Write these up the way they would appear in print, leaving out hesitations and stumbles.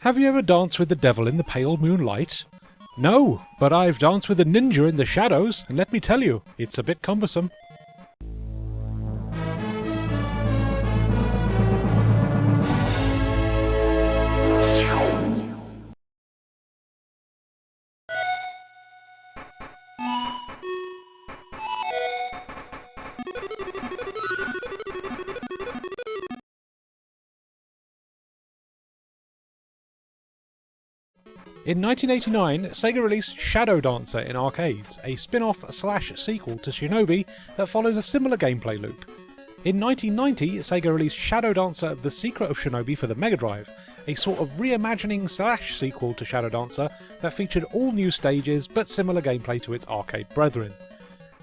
Have you ever danced with the devil in the pale moonlight? No, but I've danced with a ninja in the shadows, and let me tell you, it's a bit cumbersome. In 1989, Sega released Shadow Dancer in arcades, a spin-off/sequel to Shinobi that follows a similar gameplay loop. In 1990, Sega released Shadow Dancer The Secret of Shinobi for the Mega Drive, a sort of reimagining/sequel to Shadow Dancer that featured all new stages but similar gameplay to its arcade brethren.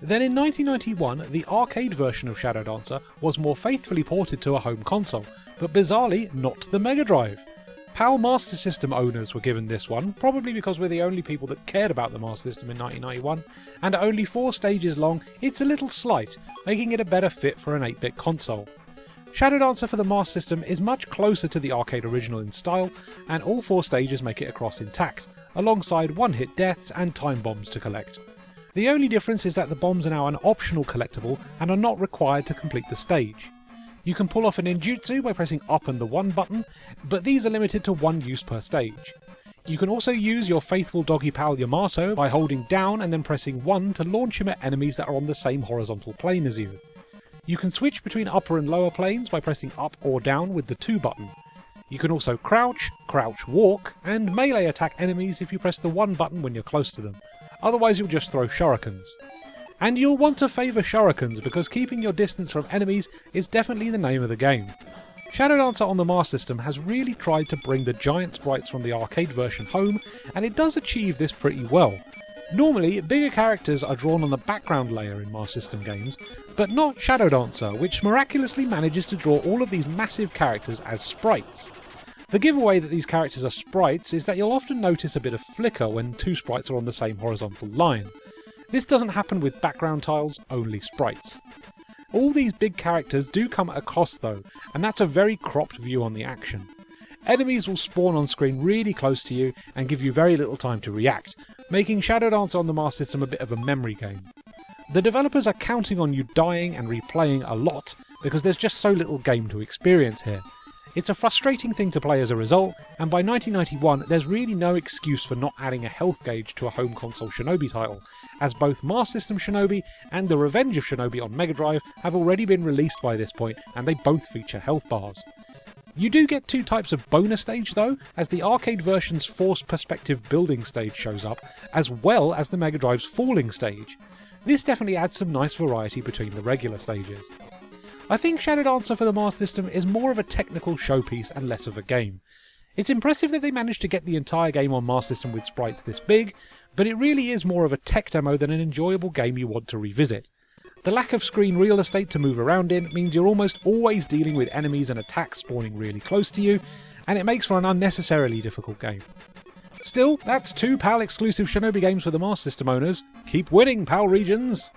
Then in 1991, the arcade version of Shadow Dancer was more faithfully ported to a home console, but bizarrely not the Mega Drive. PAL Master System owners were given this one, probably because we're the only people that cared about the Master System in 1991, and at only 4 stages long, it's a little slight, making it a better fit for an 8-bit console. Shadow Dancer for the Master System is much closer to the arcade original in style, and all 4 stages make it across intact, alongside one-hit deaths and time bombs to collect. The only difference is that the bombs are now an optional collectible and are not required to complete the stage. You can pull off a ninjutsu by pressing up and the 1 button, but these are limited to 1 use per stage. You can also use your faithful doggy pal Yamato by holding down and then pressing 1 to launch him at enemies that are on the same horizontal plane as you. You can switch between upper and lower planes by pressing up or down with the 2 button. You can also crouch, crouch walk, and melee attack enemies if you press the 1 button when you're close to them, otherwise you'll just throw shurikens. And you'll want to favour shurikens because keeping your distance from enemies is definitely the name of the game. Shadow Dancer on the Master System has really tried to bring the giant sprites from the arcade version home, and it does achieve this pretty well. Normally, bigger characters are drawn on the background layer in Master System games, but not Shadow Dancer, which miraculously manages to draw all of these massive characters as sprites. The giveaway that these characters are sprites is that you'll often notice a bit of flicker when 2 sprites are on the same horizontal line. This doesn't happen with background tiles, only sprites. All these big characters do come at a cost though, and that's a very cropped view on the action. Enemies will spawn on screen really close to you and give you very little time to react, making Shadow Dancer on the Master System a bit of a memory game. The developers are counting on you dying and replaying a lot because there's just so little game to experience here. It's a frustrating thing to play as a result, and by 1991 there's really no excuse for not adding a health gauge to a home console Shinobi title, as both Master System Shinobi and The Revenge of Shinobi on Mega Drive have already been released by this point, and they both feature health bars. You do get 2 types of bonus stage though, as the arcade version's forced perspective building stage shows up, as well as the Mega Drive's falling stage. This definitely adds some nice variety between the regular stages. I think Shadow Dancer for the Master System is more of a technical showpiece and less of a game. It's impressive that they managed to get the entire game on Master System with sprites this big, but it really is more of a tech demo than an enjoyable game you want to revisit. The lack of screen real estate to move around in means you're almost always dealing with enemies and attacks spawning really close to you, and it makes for an unnecessarily difficult game. Still, that's 2 PAL exclusive Shinobi games for the Master System owners. Keep winning, PAL regions!